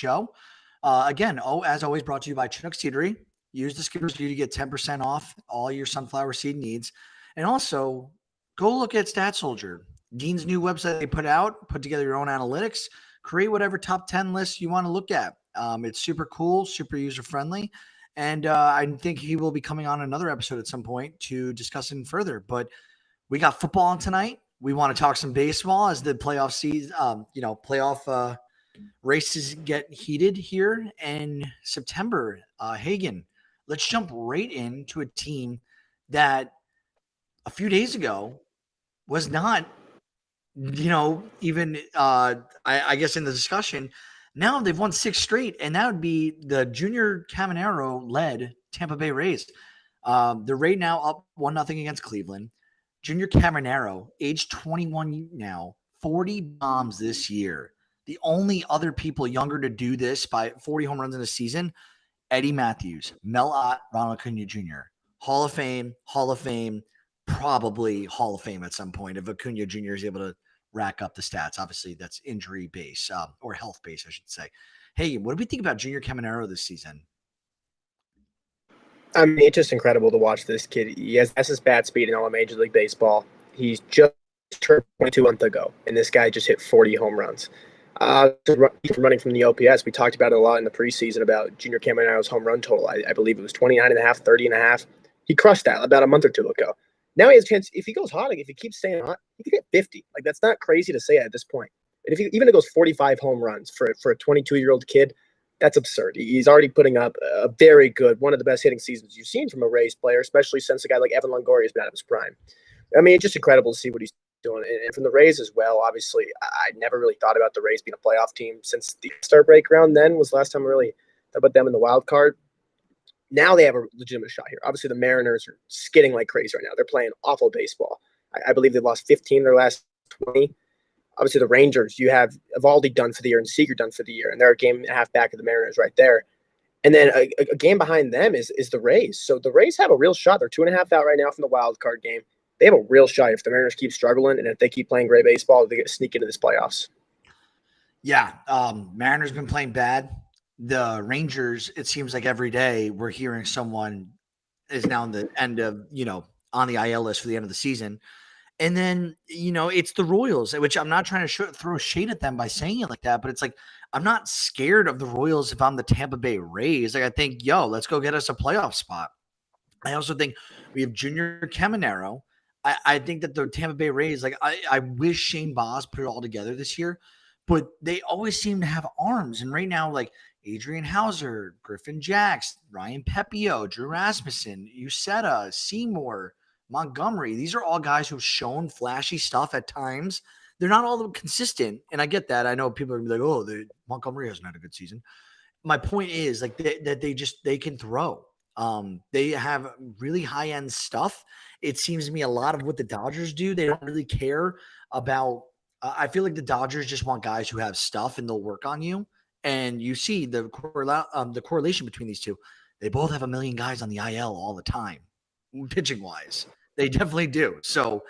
show. Again, as always, brought to you by Chinook Seedery. Use the Skippers View to get 10% off all your sunflower seed needs. And also, go look at Stat Soldier, Dean's new website they put together your own analytics, create whatever top 10 lists you want to look at. It's super cool, super user-friendly. And I think he will be coming on another episode at some point to discuss it further. But we got football on tonight. We want to talk some baseball as the playoff season, playoff races get heated here in September. Hagen, let's jump right into a team that a few days ago was not, even I guess in the discussion. Now they've won 6 straight, and that would be the Junior Caminero-led Tampa Bay Rays. They're right now up 1-0 against Cleveland. Junior Caminero, age 21 now, 40 bombs this year. The only other people younger to do this by 40 home runs in a season, Eddie Matthews, Mel Ott, Ronald Acuna Jr. Hall of Fame, probably Hall of Fame at some point if Acuna Jr. is able to rack up the stats. Obviously, that's injury-based or health-based, I should say. Hey, what do we think about Junior Caminero this season? I mean, it's just incredible to watch this kid. He has his bat speed in all of Major League Baseball. He's just turned 22 months ago, and this guy just hit 40 home runs. Running from the OPS, we talked about it a lot in the preseason about Junior Caminero's home run total. I believe it was 29.5, 30.5. He crushed that about a month or two ago. Now he has a chance. If he goes hot, if he keeps staying hot, he could hit 50. Like, that's not crazy to say at this point. And if he goes 45 home runs for a 22-year-old kid, that's absurd. He's already putting up a very good, one of the best hitting seasons you've seen from a Rays player, especially since a guy like Evan Longoria has been out of his prime. I mean, it's just incredible to see what he's doing. And from the Rays as well, obviously, I never really thought about the Rays being a playoff team since the All-Star break round then was the last time I really thought about them in the wild card. Now they have a legitimate shot here. Obviously, the Mariners are skidding like crazy right now. They're playing awful baseball. I believe they've lost 15 of their last 20. Obviously, the Rangers, you have Evaldi done for the year and Seager done for the year, and they're a game and a half back of the Mariners right there. And then a game behind them is the Rays. So the Rays have a real shot. They're 2.5 out right now from the wild card game. They have a real shot if the Mariners keep struggling and if they keep playing great baseball, they get sneak into this playoffs. Yeah, Mariners been playing bad. The Rangers, it seems like every day we're hearing someone is now on the end of, on the IL list for the end of the season. And then, it's the Royals, which I'm not trying to throw shade at them by saying it like that, but it's like, I'm not scared of the Royals if I'm the Tampa Bay Rays. Like, I think, let's go get us a playoff spot. I also think we have Junior Caminero. I think that the Tampa Bay Rays, like, I wish Shane Baz put it all together this year, but they always seem to have arms. And right now, like, Adrian Hauser, Griffin Jax, Ryan Pepio, Drew Rasmussen, Uceta, Seymour, Montgomery. These are all guys who've shown flashy stuff at times. They're not all consistent, and I get that. I know people are going to be like, Montgomery hasn't had a good season. My point is, like, that they can throw. They have really high-end stuff. It seems to me a lot of what the Dodgers do, they don't really care about. I feel like the Dodgers just want guys who have stuff, and they'll work on you. And you see the correlation between these two. They both have a million guys on the IL all the time, pitching-wise. They definitely do. So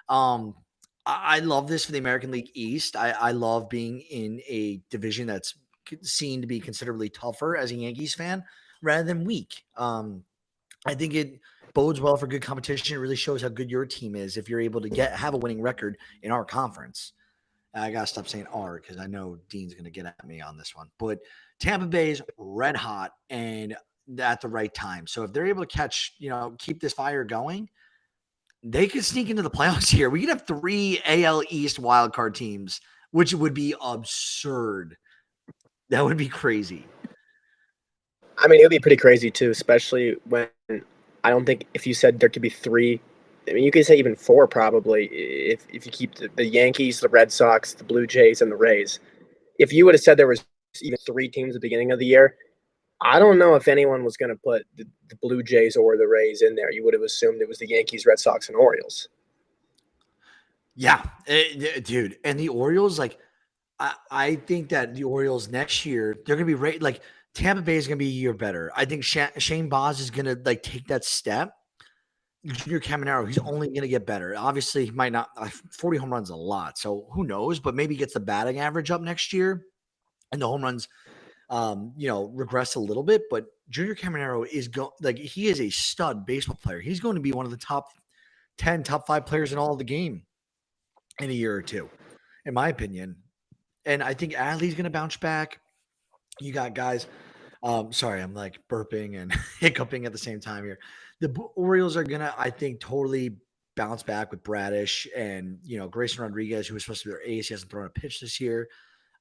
I love this for the American League East. I love being in a division that's seen to be considerably tougher as a Yankees fan rather than weak. I think it bodes well for good competition. It really shows how good your team is if you're able to have a winning record in our conference. I got to stop saying R because I know Dean's going to get at me on this one. But Tampa Bay is red hot and at the right time. So if they're able to keep this fire going, they could sneak into the playoffs here. We could have 3 AL East wildcard teams, which would be absurd. That would be crazy. I mean, it would be pretty crazy too, especially when I don't think if you said there could be 3, I mean, you could say even 4 probably if you keep the Yankees, the Red Sox, the Blue Jays, and the Rays. If you would have said there was even 3 teams at the beginning of the year, I don't know if anyone was going to put the Blue Jays or the Rays in there. You would have assumed it was the Yankees, Red Sox, and Orioles. Yeah, dude. And the Orioles, like, I think that the Orioles next year, they're going to be like Tampa Bay is going to be a year better. I think Shane Baz is going to like take that step. Junior Caminero, he's only going to get better. Obviously, he might not. 40 home runs is a lot, so who knows? But maybe he gets the batting average up next year, and the home runs regress a little bit, but Junior Caminero is he is a stud baseball player. He's going to be one of the top 10, top 5 players in all of the game in a year or two, in my opinion. And I think Adley's going to bounce back. You got guys. Sorry, I'm like burping and hiccuping at the same time here. The Orioles are gonna, I think, totally bounce back with Bradish and Grayson Rodriguez, who was supposed to be their ace. He hasn't thrown a pitch this year.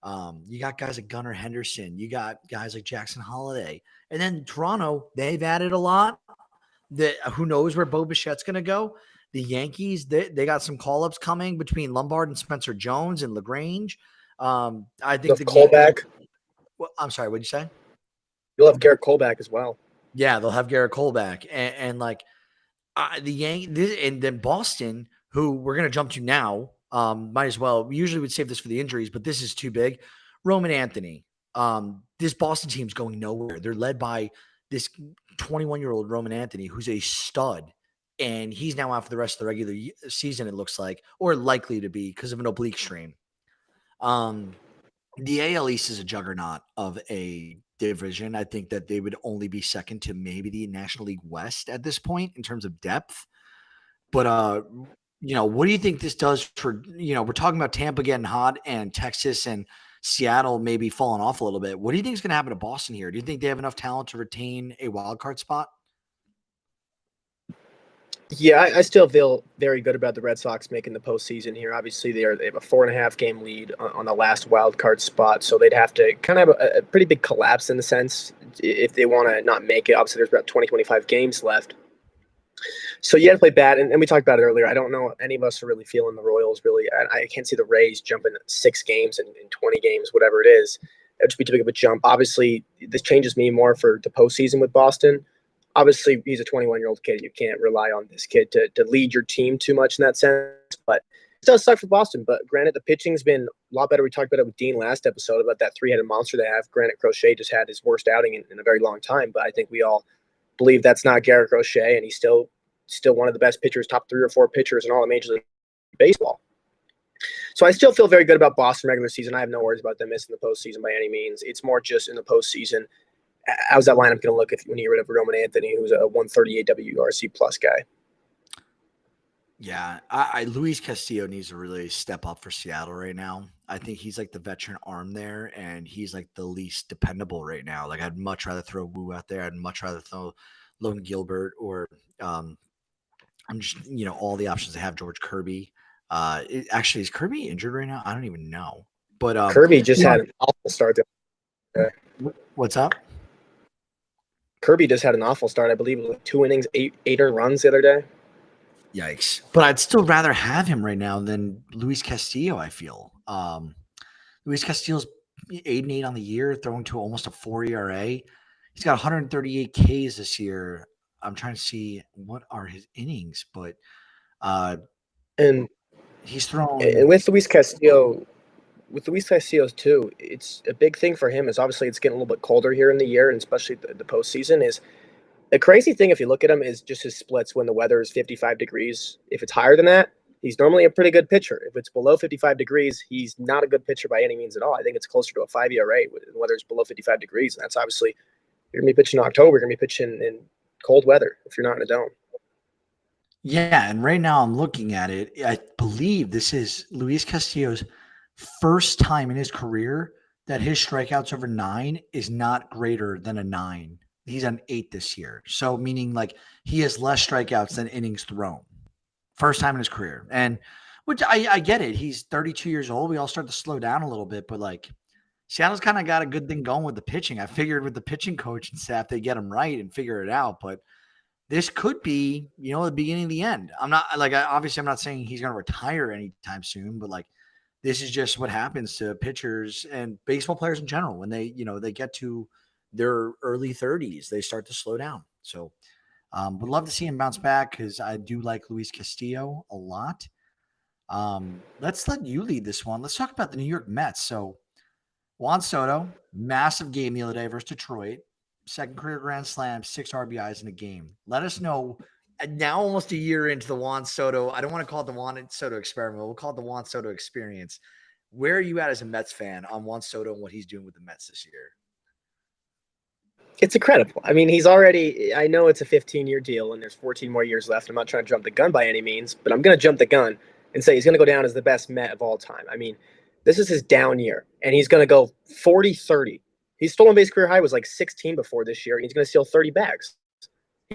You got guys like Gunnar Henderson. You got guys like Jackson Holiday. And then Toronto, they've added a lot. Who knows where Bo Bichette's going to go? The Yankees, they got some call-ups coming between Lombard and Spencer Jones and LaGrange. I think the Callback. Well, I'm sorry, what'd you say? You'll have Garrett Cole back as well. Yeah, they'll have Garrett Cole back. And the Yankees, and then Boston, who we're going to jump to now, might as well. We usually would save this for the injuries, but this is too big. Roman Anthony. This Boston team's going nowhere. They're led by this 21-year-old Roman Anthony, who's a stud. And he's now out for the rest of the regular season, it looks like, or likely to be because of an oblique strain. The AL East is a juggernaut of a division. I think that they would only be second to maybe the National League West at this point in terms of depth. But, what do you think this does for, we're talking about Tampa getting hot and Texas and Seattle maybe falling off a little bit. What do you think is going to happen to Boston here? Do you think they have enough talent to retain a wild card spot? Yeah, I still feel very good about the Red Sox making the postseason here. Obviously, they have a 4.5 game lead on the last wild card spot, so they'd have to kind of have a pretty big collapse in the sense if they want to not make it. Obviously, there's about 25 games left. So you had to play bad, and we talked about it earlier. I don't know any of us are really feeling the Royals, really. I can't see the Rays jumping 6 games in 20 games, whatever it is. That would just be too big of a jump. Obviously, this changes me more for the postseason with Boston. Obviously, he's a 21-year-old kid. You can't rely on this kid to lead your team too much in that sense. But it does suck for Boston. But granted, the pitching's been a lot better. We talked about it with Dean last episode about that 3-headed monster they have. Granted, Crochet just had his worst outing in a very long time. But I think we all believe that's not Garrett Crochet, and he's still one of the best pitchers, top 3 or 4 pitchers in all of Major League Baseball. So I still feel very good about Boston regular season. I have no worries about them missing the postseason by any means. It's more just in the postseason. How's that lineup going to look when you get rid of Roman Anthony, who's a 138 WRC plus guy? Yeah, Luis Castillo needs to really step up for Seattle right now. I think he's like the veteran arm there, and he's like the least dependable right now. Like I'd much rather throw Wu out there. I'd much rather throw Logan Gilbert or I'm just all the options they have. George Kirby. Actually, is Kirby injured right now? I don't even know. But Kirby just had an awful start. What's up? Kirby just had an awful start. I believe it was 2 innings, 8 earned runs the other day. Yikes. But I'd still rather have him right now than Luis Castillo, I feel. Luis Castillo's 8-8 on the year, throwing to almost a 4 ERA. He's got 138 Ks this year. I'm trying to see what are his innings, but and he's thrown. And with Luis Castillo too, it's a big thing for him. Is obviously it's getting a little bit colder here in the year, and especially the postseason. Is the crazy thing if you look at him is just his splits when the weather is 55 degrees. If it's higher than that, he's normally a pretty good pitcher. If it's below 55 degrees, he's not a good pitcher by any means at all. I think it's closer to a 5 ERA when the weather is below 55 degrees, and that's obviously you're gonna be pitching in October. You're gonna be pitching in cold weather if you're not in a dome. Yeah, and right now I'm looking at it. I believe this is Luis Castillo's first time in his career that his strikeouts over 9 is not greater than a 9. He's on 8 this year. So meaning like he has less strikeouts than innings thrown. First time in his career. And which I get it. He's 32 years old. We all start to slow down a little bit, but like Seattle's kind of got a good thing going with the pitching. I figured with the pitching coach and staff, they get him right and figure it out. But this could be, the beginning of the end. I'm not like, obviously I'm not saying he's going to retire anytime soon, but like, this is just what happens to pitchers and baseball players in general. When they, they get to their early 30s, they start to slow down. So would love to see him bounce back because I do like Luis Castillo a lot. Let's let you lead this one. Let's talk about the New York Mets. So Juan Soto, massive game the other day versus Detroit. Second career grand slam, 6 RBIs in a game. Let us know. Now almost a year into the Juan Soto, I don't want to call it the Juan Soto experiment. We'll call it the Juan Soto experience. Where are you at as a Mets fan on Juan Soto and what he's doing with the Mets this year? It's incredible. I mean, he's already, I know it's a 15-year deal and there's 14 more years left. I'm not trying to jump the gun by any means, but I'm going to jump the gun and say he's going to go down as the best Met of all time. I mean, this is his down year, and he's going to go 40-30. His stolen base career high was like 16 before this year, and he's going to steal 30 bags.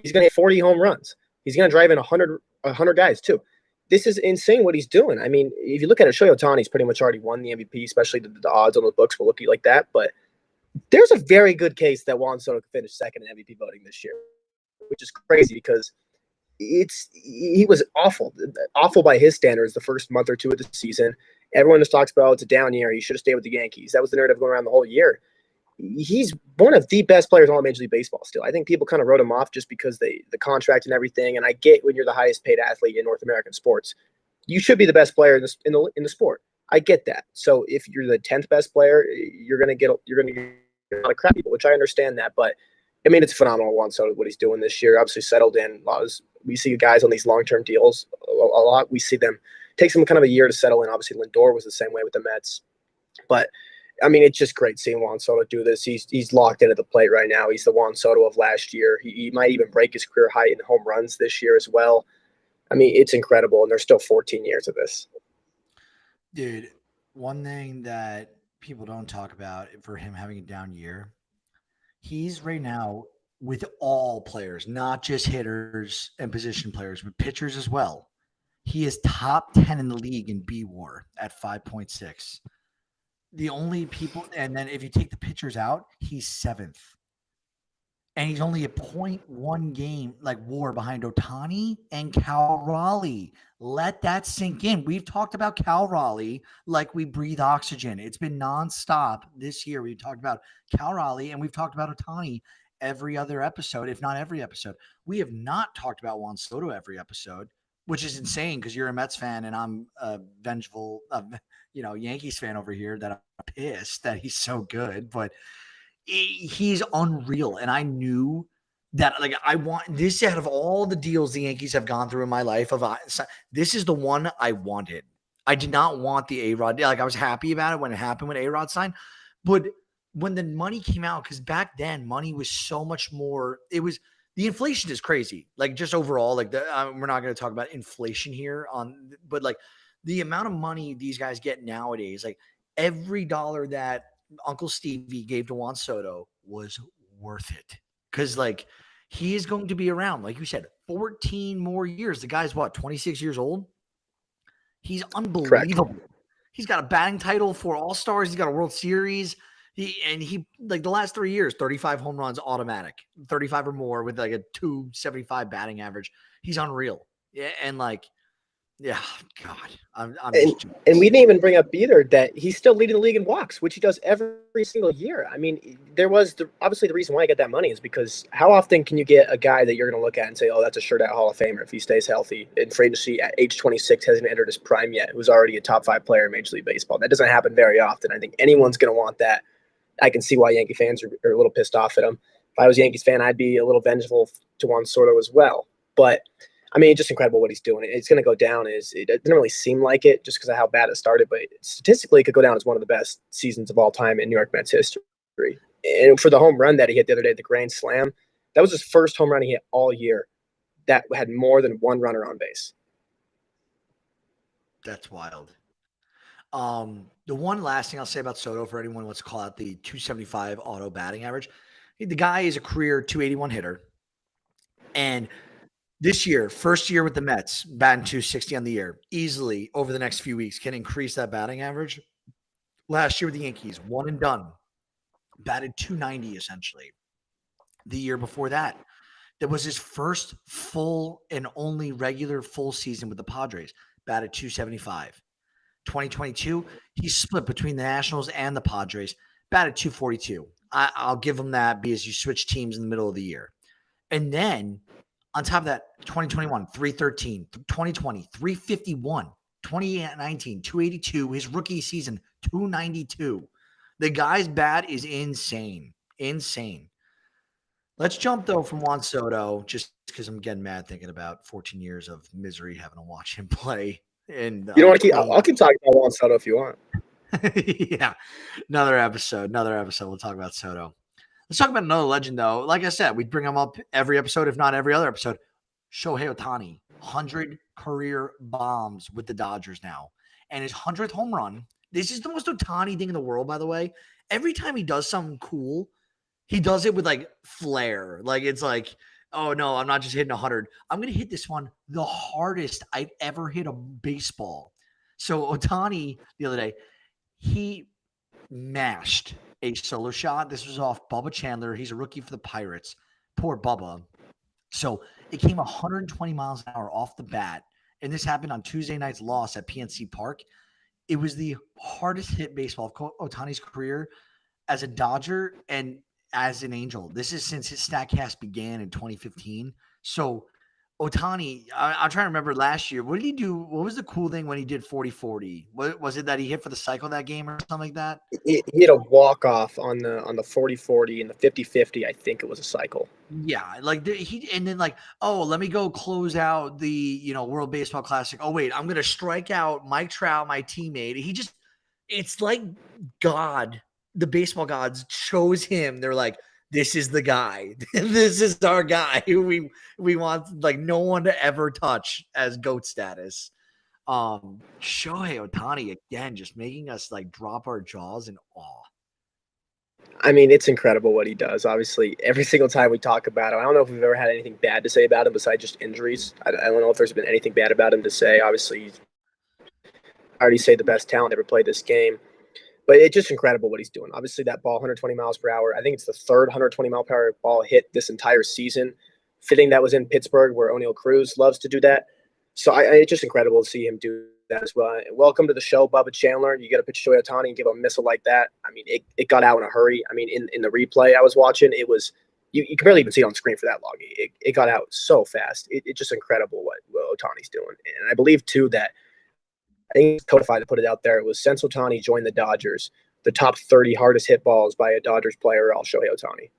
He's going to hit 40 home runs. He's going to drive in 100 guys, too. This is insane what he's doing. I mean, if you look at it, Shohei Ohtani's pretty much already won the MVP, especially the odds on the books will look like that, but there's a very good case that Juan Soto could finish second in MVP voting this year, which is crazy because he was awful by his standards the first month or two of the season. Everyone just talks about it's a down year. He should have stayed with the Yankees. That was the narrative going around the whole year. He's one of the best players on Major League Baseball still. I think people kind of wrote him off just because the contract and everything. And I get when you're the highest paid athlete in North American sports, you should be the best player in the sport. I get that. So if you're the 10th best player, you're gonna get a lot of crap people, which I understand that. But I mean, it's phenomenal. Juan Soto, what he's doing this year, obviously settled in. We see guys on these long-term deals a lot. We see them takes them kind of a year to settle in. Obviously, Lindor was the same way with the Mets. But I mean, it's just great seeing Juan Soto do this. He's locked into the plate right now. He's the Juan Soto of last year. He might even break his career high in home runs this year as well. I mean, it's incredible, and there's still 14 years of this. Dude, one thing that people don't talk about for him having a down year, he's right now with all players, not just hitters and position players, but pitchers as well. He is top 10 in the league in B WAR at 5.6. The only people, and then if you take the pitchers out, he's seventh. And he's only a 0.1 game like WAR behind Ohtani and Cal Raleigh. Let that sink in. We've talked about Cal Raleigh like we breathe oxygen. It's been nonstop this year. We've talked about Cal Raleigh and we've talked about Ohtani every other episode, if not every episode. We have not talked about Juan Soto every episode, which is insane because you're a Mets fan and I'm a vengeful, Yankees fan over here that I'm pissed that he's so good. But he's unreal. And I knew that, like, I want this out of all the deals the Yankees have gone through in my life. This is the one I wanted. I did not want the A-Rod. Like, I was happy about it when it happened when A-Rod signed. But when the money came out, because back then money was so much more, the inflation is crazy. Like, just overall, like we're not going to talk about inflation here but like the amount of money these guys get nowadays, like every dollar that Uncle Stevie gave to Juan Soto was worth it. Because, like, he is going to be around, like you said, 14 more years. The guy's, 26 years old? He's unbelievable. Correct. He's got a batting title for All-Stars. He's got a World Series. He like the last 3 years, 35 home runs automatic, 35 or more with like a 275 batting average. He's unreal. Yeah, and like, yeah, God, and we didn't even bring up either that he's still leading the league in walks, which he does every single year. I mean, there was obviously the reason why I get that money is because how often can you get a guy that you're going to look at and say, oh, that's a sure out Hall of Famer if he stays healthy and free agency at age 26 hasn't entered his prime yet, who's already a top 5 player in Major League Baseball. That doesn't happen very often. I think anyone's going to want that. I can see why Yankee fans are a little pissed off at him. If I was a Yankees fan, I'd be a little vengeful to Juan Soto as well. But I mean, it's just incredible what he's doing. It's going to go down. It didn't really seem like it just because of how bad it started, but statistically, it could go down as one of the best seasons of all time in New York Mets history. And for the home run that he hit the other day, the grand slam, that was his first home run he hit all year that had more than one runner on base. That's wild. The one last thing I'll say about Soto for anyone who wants to call out the 275 auto batting average, the guy is a career 281 hitter. And this year, first year with the Mets, batting 260 on the year, easily over the next few weeks can increase that batting average. Last year with the Yankees, one and done, batted 290 essentially. The year before that, that was his first full and only regular full season with the Padres, batted 275. 2022, he split between the Nationals and the Padres, batted 242. I'll give him that because you switch teams in the middle of the year. And then on top of that, 2021, 313, 2020, 351, 2019, 282, his rookie season, 292. The guy's bat is insane. Insane. Let's jump, though, from Juan Soto, just because I'm getting mad thinking about 14 years of misery having to watch him play. And you don't want to keep? I'll keep talking about Juan Soto if you want. Yeah, another episode. We'll talk about Soto. Let's talk about another legend, though. Like I said, we bring him up every episode, if not every other episode. Shohei Ohtani, 100 career bombs with the Dodgers now. And his 100th home run. This is the most Ohtani thing in the world, by the way. Every time he does something cool, he does it with like flair. Like it's like, oh no, I'm not just hitting 100. I'm going to hit this one the hardest I've ever hit a baseball. So Ohtani the other day, he mashed a solo shot. This was off Bubba Chandler. He's a rookie for the Pirates. Poor Bubba. So it came 120 miles an hour off the bat. And this happened on Tuesday night's loss at PNC Park. It was the hardest hit baseball of Ohtani's career as a Dodger and as an Angel. This is since his StatCast began in 2015. So Ohtani, I'm trying to remember last year. What did he do? What was the cool thing when he did 40-40? Was it that he hit for the cycle that game or something like that? He had a walk-off on the 40-40 and the 50-50. I think it was a cycle. Yeah, like and then like, oh, let me go close out the World Baseball Classic. Oh wait, I'm gonna strike out Mike Trout, my teammate. It's like God, the baseball gods chose him. They're like, this is the guy. This is our guy who we want like no one to ever touch as GOAT status. Shohei Ohtani again, just making us like drop our jaws in awe. I mean, it's incredible what he does. Obviously, every single time we talk about him, I don't know if we've ever had anything bad to say about him besides just injuries. I don't know if there's been anything bad about him to say. Obviously, I already say the best talent ever played this game. But it's just incredible what he's doing. Obviously, that ball, 120 miles per hour. I think it's the third 120 mile per hour ball hit this entire season. Fitting that was in Pittsburgh, where O'Neal Cruz loves to do that. So it's just incredible to see him do that as well. Welcome to the show, Bubba Chandler. You get a pitch to Shohei Ohtani and give a missile like that. I mean, it got out in a hurry. I mean, in the replay I was watching, it was you can barely even see it on screen for that long. It got out so fast. It's just incredible what Ohtani's doing. And I believe too that I think it's codified to put it out there. It was since Ohtani joined the Dodgers, the top 30 hardest hit balls by a Dodgers player, all Shohei Ohtani.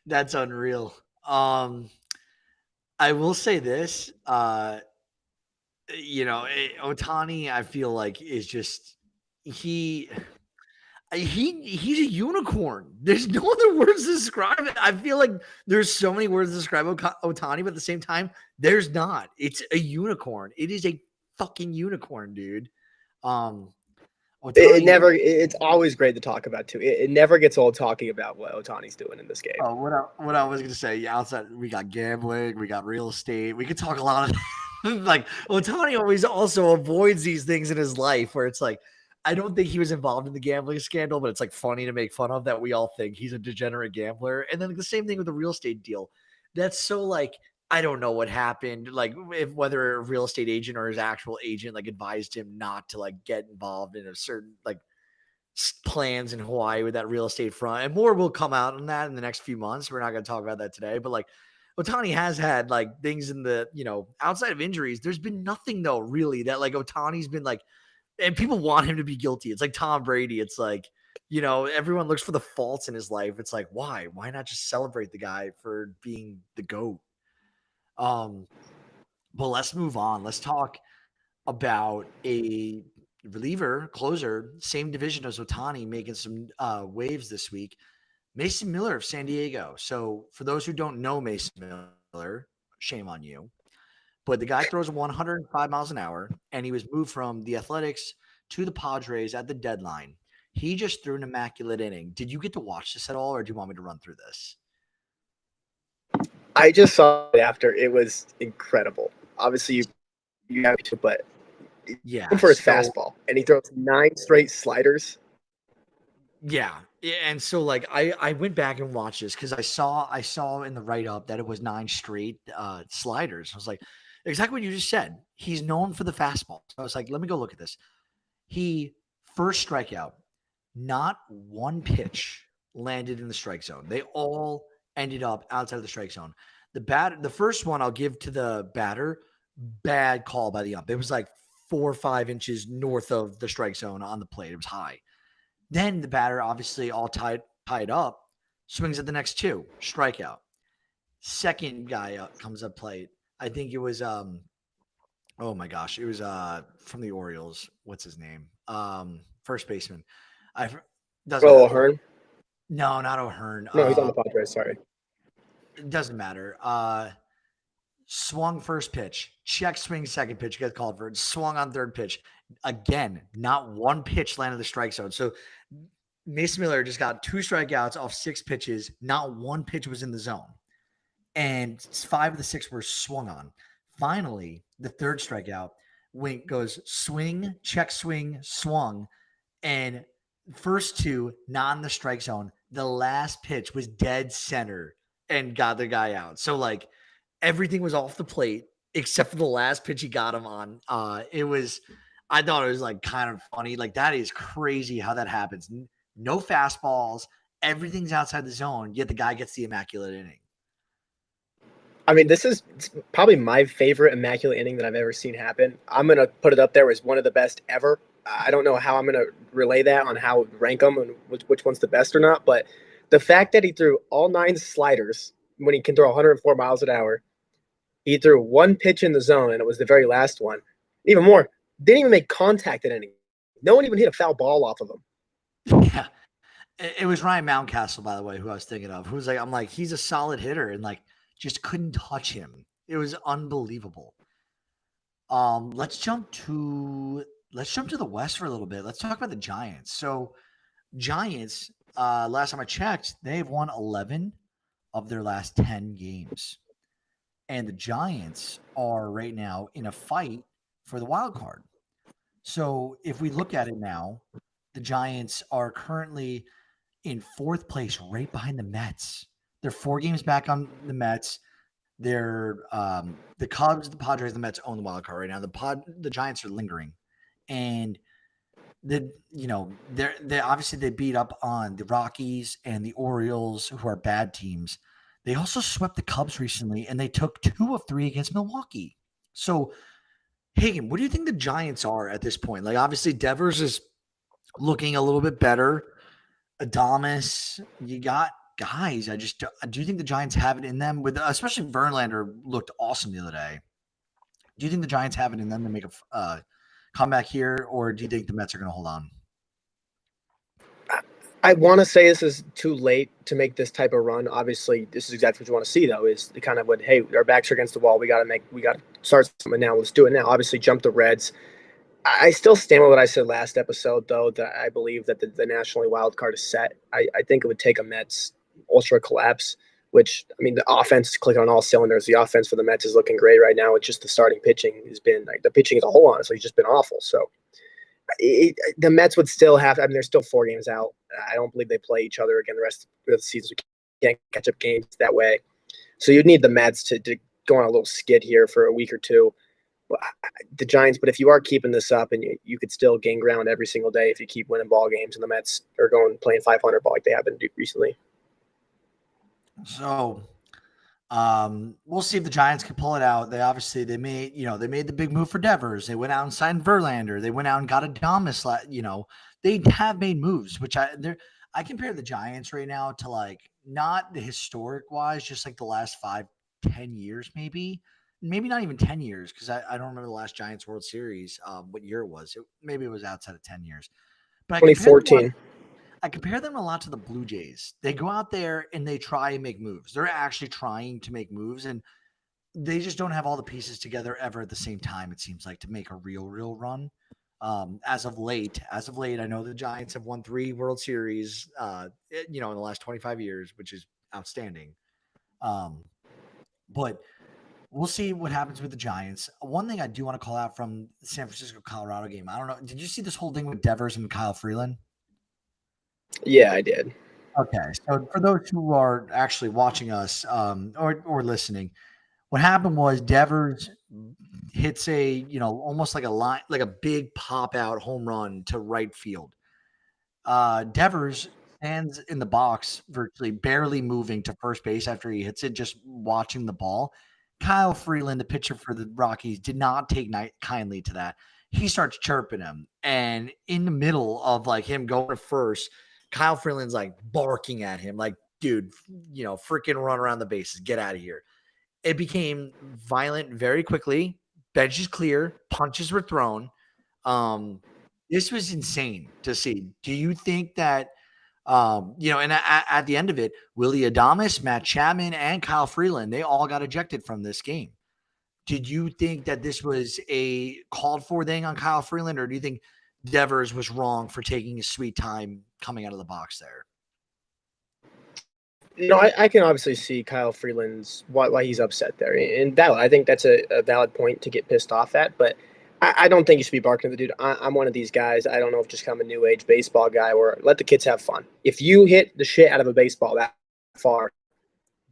That's unreal. I will say this, Ohtani, I feel like is just he's a unicorn. There's no other words to describe it. I feel like there's so many words to describe Ohtani, but at the same time, there's not. It's a unicorn. It is a fucking unicorn, dude. Ohtani, it's always great to talk about too. It never gets old talking about what Ohtani's doing in this game. What I was gonna say, outside we got gambling, we got real estate. We could talk a lot of like Ohtani always also avoids these things in his life where it's like, I don't think he was involved in the gambling scandal, but it's like funny to make fun of that we all think he's a degenerate gambler. And then the same thing with the real estate deal. That's so like, I don't know what happened. Like whether a real estate agent or his actual agent like advised him not to like get involved in a certain like plans in Hawaii with that real estate front. And more will come out on that in the next few months. We're not going to talk about that today, but like Ohtani has had like things in the, outside of injuries, there's been nothing though, really, that like Ohtani's been like, and people want him to be guilty. It's like Tom Brady. It's like, everyone looks for the faults in his life. It's like, why? Why not just celebrate the guy for being the GOAT? But let's move on. Let's talk about a reliever, closer, same division as Ohtani, making some waves this week. Mason Miller of San Diego. So for those who don't know Mason Miller, shame on you. But the guy throws 105 miles an hour, and he was moved from the Athletics to the Padres at the deadline. He just threw an immaculate inning. Did you get to watch this at all, or do you want me to run through this? I just saw it after. It was incredible. Obviously, you have to, but yeah, for his fastball, and he throws 9 straight sliders. Yeah. And so like I went back and watched this because I saw in the write-up that it was 9 straight sliders. I was like, exactly what you just said. He's known for the fastball. So I was like, let me go look at this. He first strikeout, not one pitch landed in the strike zone. They all ended up outside of the strike zone. The first one I'll give to the batter, bad call by the ump. It was like 4 or 5 inches north of the strike zone on the plate. It was high. Then the batter, obviously all tied up, swings at the next 2, strikeout. Second guy up comes up plate. I think it was oh my gosh, it was from the Orioles. What's his name? First baseman. Doesn't Oh, matter. O'Hearn? No, not O'Hearn. No, he's on the Padres. Sorry. It doesn't matter. Swung first pitch, check swing second pitch, gets called for it, swung on third pitch. Again, not one pitch landed the strike zone. So Mason Miller just got 2 strikeouts off 6 pitches. Not one pitch was in the zone. And 5 of the 6 were swung on. Finally, the third strikeout, Wink goes swing, check swing, swung. And first 2, not in the strike zone. The last pitch was dead center and got the guy out. So, like, everything was off the plate except for the last pitch he got him on. I thought it was like kind of funny. Like, that is crazy how that happens. No fastballs, everything's outside the zone, yet the guy gets the immaculate inning. I mean, this is probably my favorite immaculate inning that I've ever seen happen. I'm going to put it up there as one of the best ever. I don't know how I'm going to relay that on how rank them and which one's the best or not, but the fact that he threw all 9 sliders when he can throw 104 miles an hour, he threw 1 pitch in the zone, and it was the very last one. Even more, didn't even make contact at any. No one even hit a foul ball off of him. Yeah. It was Ryan Mountcastle, by the way, who I was thinking of, who was like, I'm like, he's a solid hitter and like just couldn't touch him. It was unbelievable. Let's jump to the West for a little bit. Let's talk about the Giants. So Giants, last time I checked, they've won 11 of their last 10 games. And the Giants are right now in a fight for the wild card. So if we look at it now, the Giants are currently in 4th place, right behind the Mets. They're 4 games back on the Mets. They're the Cubs, the Padres, the Mets own the wild card right now. The Giants are lingering, and they obviously they beat up on the Rockies and the Orioles, who are bad teams. They also swept the Cubs recently, and they took 2 of 3 against Milwaukee. So, Hagen, what do you think the Giants are at this point? Like, obviously, Devers is looking a little bit better. Adames, you got guys. Do you think the Giants have it in them? With especially Verlander looked awesome the other day. Do you think the Giants have it in them to make a comeback here, or do you think the Mets are going to hold on? I want to say this is too late to make this type of run. Obviously, this is exactly what you want to see, though, is the kind of what, hey, our backs are against the wall. We got to start something now. Let's do it now. Obviously, jump the Reds. I still stand with what I said last episode, though, that I believe that the National League wild card is set. I think it would take a Mets ultra collapse, which, I mean, the offense is clicking on all cylinders. The offense for the Mets is looking great right now. It's just the starting pitching has been, like, the pitching as a whole, honestly, has just been awful. So the Mets would still have, I mean, they're still 4 games out. I don't believe they play each other again the rest of the season. We can't catch up games that way. So you'd need the Mets to go on a little skid here for a week or two. The Giants, but if you are keeping this up, and you could still gain ground every single day if you keep winning ball games, and the Mets are playing 500 ball like they have been recently. So we'll see if the Giants can pull it out. They made the big move for Devers. They went out and signed Verlander. They went out and got Adames. They have made moves, which I compare the Giants right now to, like, not the historic wise, just like the last 5-10 years, maybe not even 10 years. Cause I don't remember the last Giants World Series, what year it was. Maybe it was outside of 10 years, but 2014. I compare them a lot to the Blue Jays. They go out there and they try and make moves. They're actually trying to make moves, and they just don't have all the pieces together ever at the same time, it seems like, to make a real run. As of late, I know the Giants have won 3 World Series, in the last 25 years, which is outstanding. But we'll see what happens with the Giants. One thing I do want to call out from the San Francisco-Colorado game, I don't know, did you see this whole thing with Devers and Kyle Freeland? Yeah, I did. Okay, so for those who are actually watching us or listening, what happened was Devers hits almost like a line, like a big pop out home run to right field. Devers stands in the box, virtually barely moving to first base after he hits it, just watching the ball. Kyle Freeland, the pitcher for the Rockies, did not take kindly to that. He starts chirping him, and in the middle of like him going to first, Kyle Freeland's like barking at him, like, dude, freaking run around the bases, get out of here. It became violent very quickly. Bench is clear. Punches were thrown. this was insane to see. Do you think that, and at the end of it, Willie Adames, Matt Chapman, and Kyle Freeland, they all got ejected from this game. Did you think that this was a called for thing on Kyle Freeland, or do you think Devers was wrong for taking his sweet time coming out of the box there? I can obviously see Kyle Freeland's why he's upset there, and valid. I think that's a valid point to get pissed off at, but I don't think you should be barking at the dude. I'm one of these guys. I don't know if just I'm a new age baseball guy where let the kids have fun. If you hit the shit out of a baseball that far,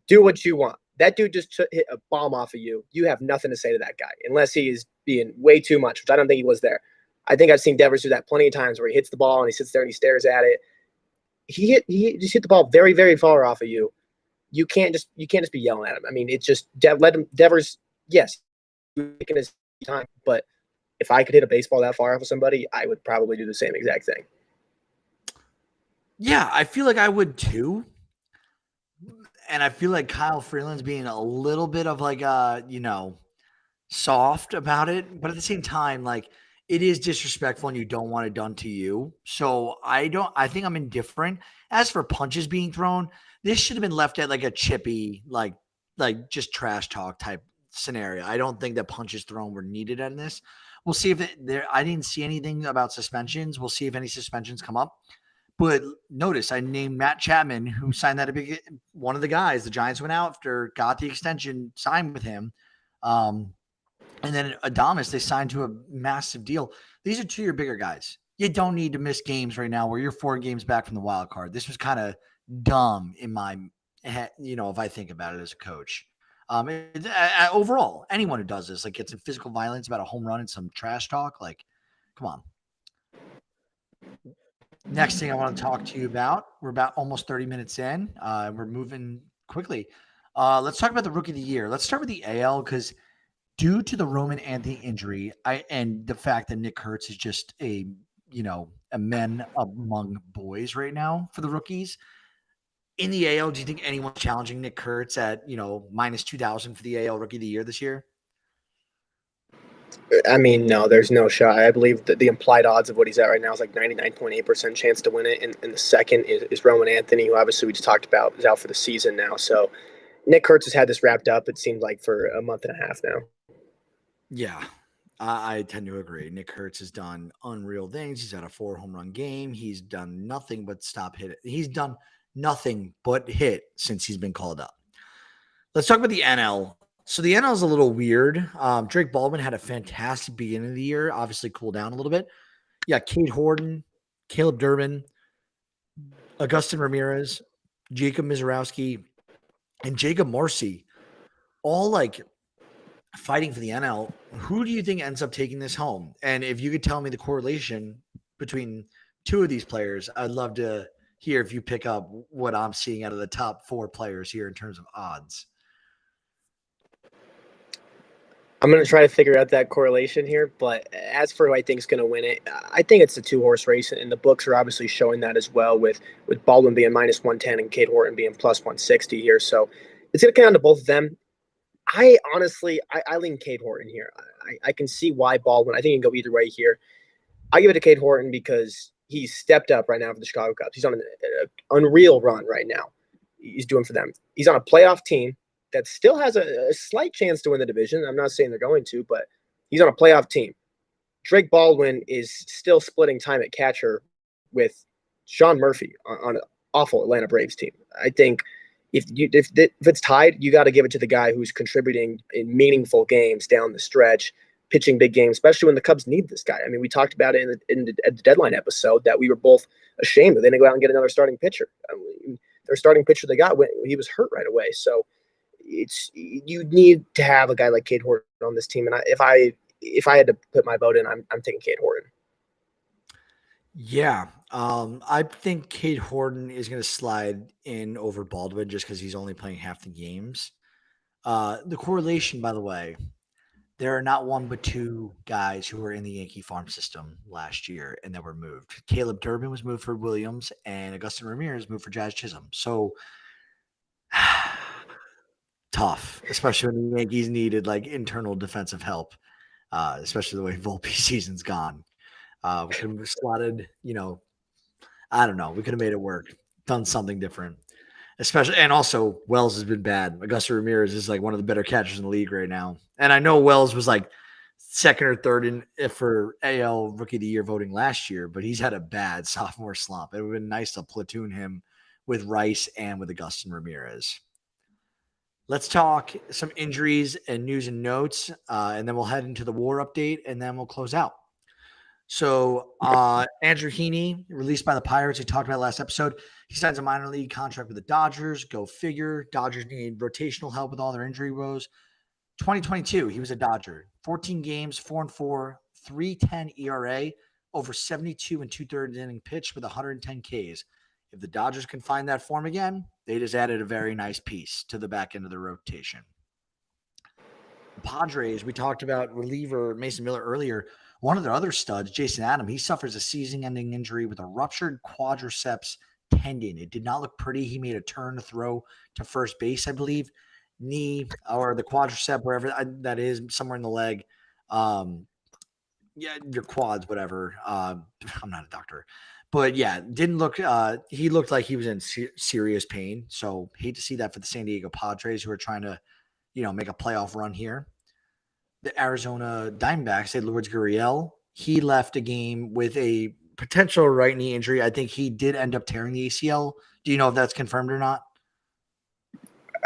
do what you want. That dude just hit a bomb off of you. You have nothing to say to that guy unless he is being way too much, which I don't think he was there. I think I've seen Devers do that plenty of times where he hits the ball and he sits there and he stares at it. He just hit the ball very, very far off of you. You can't just be yelling at him. I mean, it's just let him Devers. Yes, taking his time, but if I could hit a baseball that far off of somebody, I would probably do the same exact thing. Yeah, I feel like I would too. And I feel like Kyle Freeland's being a little bit of like soft about it, but at the same time, like it is disrespectful and you don't want it done to you. So I think I'm indifferent. As for punches being thrown, this should have been left at like a chippy, like just trash talk type scenario. I don't think that punches thrown were needed in this. We'll see if I didn't see anything about suspensions. We'll see if any suspensions come up. But notice I named Matt Chapman, who signed that one of the guys the Giants went after, got the extension, signed with him. And then Adames, they signed to a massive deal. These are two of your bigger guys. You don't need to miss games right now where you're 4 games back from the wild card. This was kind of dumb in my head, if I think about it as a coach. Overall, anyone who does this, like gets in physical violence about a home run and some trash talk, like, come on. Next thing I want to talk to you about, we're about almost 30 minutes in. We're moving quickly. Let's talk about the Rookie of the Year. Let's start with the AL because due to the Roman Anthony injury and the fact that Nick Kurtz is just a man among boys right now for the rookies. In the AL, do you think anyone's challenging Nick Kurtz at, minus 2,000 for the AL Rookie of the Year this year? I mean, no, there's no shot. I believe that the implied odds of what he's at right now is like 99.8% chance to win it. And the second is Roman Anthony, who obviously we just talked about is out for the season now. So Nick Kurtz has had this wrapped up, it seems like, for a month and a half now. Yeah, I tend to agree. Nick Kurtz has done unreal things. He's had a 4 home run game. He's done nothing but stop hit. He's done nothing but hit since he's been called up. Let's talk about the NL. So the NL is a little weird. Drake Baldwin had a fantastic beginning of the year, obviously cooled down a little bit. Yeah, Cade Horton, Caleb Durbin, Augustin Ramirez, Jacob Mizorowski, and Jacob Marcy, all like fighting for the NL. Who do you think ends up taking this home? And if you could tell me the correlation between 2 of these players, I'd love to hear if you pick up what I'm seeing out of the top 4 players here in terms of odds. I'm going to try to figure out that correlation here, but as for who I think is going to win it, I think it's a 2-horse race, and the books are obviously showing that as well, with Baldwin being minus 110 and Cade Horton being plus 160 here. So it's going to come down to both of them. I honestly lean Cade Horton here. I can see why Baldwin. I think he can go either way here. I give it to Cade Horton because he's stepped up right now for the Chicago Cubs. He's on an unreal run right now. He's doing for them. He's on a playoff team that still has a slight chance to win the division. I'm not saying they're going to, but he's on a playoff team. Drake Baldwin is still splitting time at catcher with Sean Murphy on an awful Atlanta Braves team. I think if it's tied, you got to give it to the guy who's contributing in meaningful games down the stretch, pitching big games, especially when the Cubs need this guy. I mean, we talked about it at the deadline episode that we were both ashamed that they didn't go out and get another starting pitcher. I mean, their starting pitcher they got, he was hurt right away. So you need to have a guy like Cade Horton on this team. And if I had to put my vote in, I'm taking Cade Horton. Yeah. I think Cade Horton is going to slide in over Baldwin just because he's only playing half the games. The correlation, by the way, there are not 1 but 2 guys who were in the Yankee farm system last year and that were moved. Caleb Durbin was moved for Williams and Augustin Ramirez moved for Jazz Chisholm. So tough, especially when the Yankees needed like internal defensive help, especially the way Volpe season's gone. We could have slotted, I don't know. We could have made it work, done something different. Especially, and also Wells has been bad. Augusto Ramirez is like one of the better catchers in the league right now. And I know Wells was like second or third for AL Rookie of the Year voting last year, but he's had a bad sophomore slump. It would have been nice to platoon him with Rice and with Augustin Ramirez. Let's talk some injuries and news and notes, and then we'll head into the WAR update, and then we'll close out. So Andrew Heaney, released by the Pirates, we talked about last episode. He signs a minor league contract with the Dodgers. Go figure. Dodgers need rotational help with all their injury woes. 2022, he was a Dodger. 14 games, 4-4, 3.10 ERA, over 72 and 2/3 inning pitch with 110 Ks. If the Dodgers can find that form again, they just added a very nice piece to the back end of the rotation. The Padres, we talked about reliever Mason Miller earlier. One of their other studs, Jason Adam, he suffers a season-ending injury with a ruptured quadriceps tendon. It did not look pretty. He made a turn to throw to first base, I believe. Knee or the quadricep, wherever that is, somewhere in the leg. Your quads, whatever. I'm not a doctor. But yeah, didn't look he looked like he was in serious pain. So hate to see that for the San Diego Padres, who are trying to, make a playoff run here. The Arizona Diamondbacks, Lourdes Gurriel, he left a game with a potential right knee injury. I think he did end up tearing the ACL. Do you know if that's confirmed or not?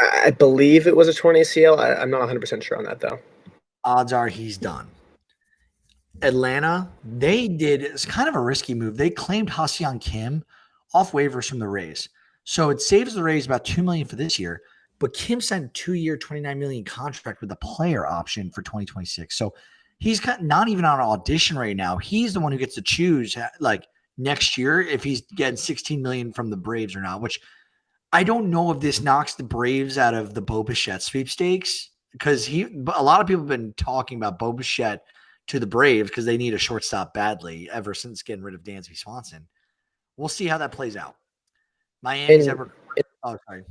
I believe it was a torn ACL. I'm not 100% sure on that, though. Odds are he's done. Atlanta, it's kind of a risky move. They claimed Ha-Seong Kim off waivers from the Rays. So it saves the Rays about $2 million for this year, but Kim signed a 2-year, $29 million contract with a player option for 2026. So he's not even on an audition right now. He's the one who gets to choose like next year if he's getting $16 million from the Braves or not, which I don't know if this knocks the Braves out of the Bo Bichette sweepstakes, because a lot of people have been talking about Bo Bichette to the Braves because they need a shortstop badly ever since getting rid of Dansby Swanson. We'll see how that plays out. Miami's sorry.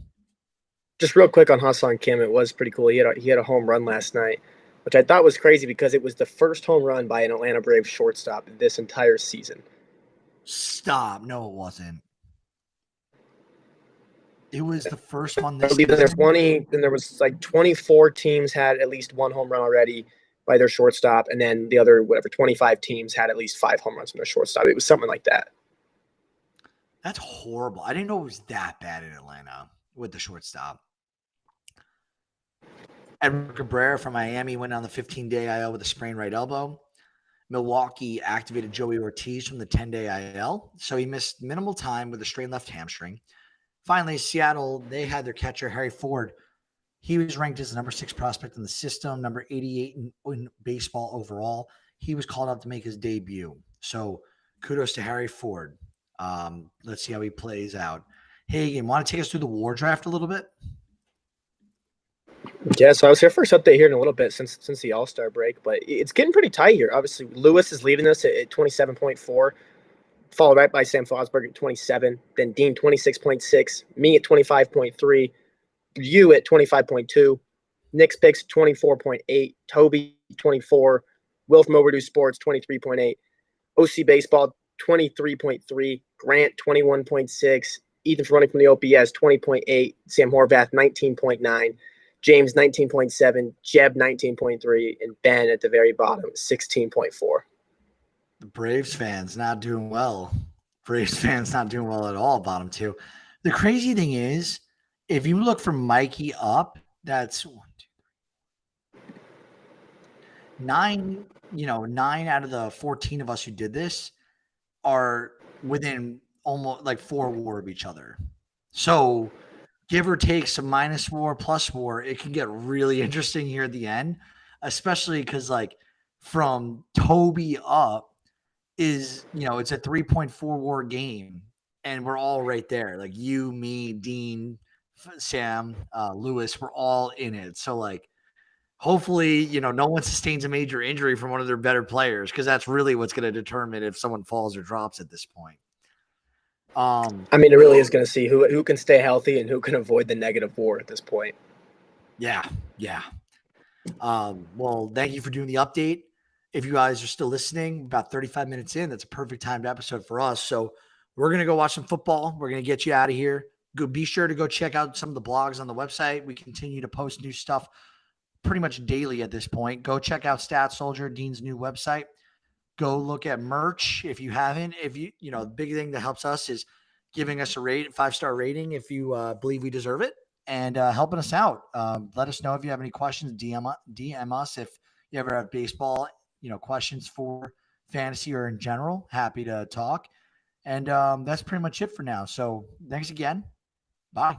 Just real quick on Ha-Seong Kim, it was pretty cool. He had a home run last night, which I thought was crazy because it was the first home run by an Atlanta Braves shortstop this entire season. Stop. No, it wasn't. It was the first one I believe there was like 24 teams had at least one home run already by their shortstop, and then the other 25 teams had at least 5 home runs from their shortstop. It was something like that. That's horrible. I didn't know it was that bad in Atlanta with the shortstop. Edward Cabrera from Miami went on the 15-day IL with a sprained right elbow. Milwaukee activated Joey Ortiz from the 10-day IL, so he missed minimal time with a strained left hamstring. Finally, Seattle, they had their catcher, Harry Ford. He was ranked as the number 6 prospect in the system, number 88 in baseball overall. He was called up to make his debut. So kudos to Harry Ford. Let's see how he plays out. Hagen, want to take us through the WAR draft a little bit? Yeah, so I was here first update here in a little bit since the All-Star break, but it's getting pretty tight here. Obviously, Lewis is leading us at 27.4, followed right by Sam Fosberg at 27, then Dean 26.6, me at 25.3, you at 25.2, Nick's picks 24.8, Toby 24, Will from Overdue Sports 23.8, OC Baseball 23.3, Grant 21.6, Ethan from Running from the OPS 20.8, Sam Horvath 19.9, James 19.7, Jeb 19.3, and Ben at the very bottom 16.4. The Braves fans not doing well. Braves fans not doing well at all, bottom 2. The crazy thing is, if you look from Mikey up, that's 1, 2, 3, 9, 9 out of the 14 of us who did this are within almost like 4 WAR of each other. So give or take some minus WAR, plus WAR, it can get really interesting here at the end, especially because like from Toby up is, it's a 3.4 WAR game and we're all right there. Like you, me, Dean, Sam, Lewis, we're all in it. So like, hopefully, no one sustains a major injury from one of their better players, because that's really what's going to determine if someone falls or drops at this point. I mean, it really is going to see who can stay healthy and who can avoid the negative WAR at this point. Yeah. Well, thank you for doing the update. if you guys are still listening, about 35 minutes in, that's a perfect timed episode for us. So we're going to go watch some football. We're going to get you out of here. Go, be sure to go check out some of the blogs on the website. We continue to post new stuff pretty much daily at this point. Go check out Stat Soldier, Dean's new website. Go look at merch if you haven't. If you the big thing that helps us is giving us a 5-star rating if you believe we deserve it, and helping us out. Let us know if you have any questions. DM us if you ever have baseball, questions for fantasy or in general. Happy to talk. And that's pretty much it for now. So thanks again. Bye.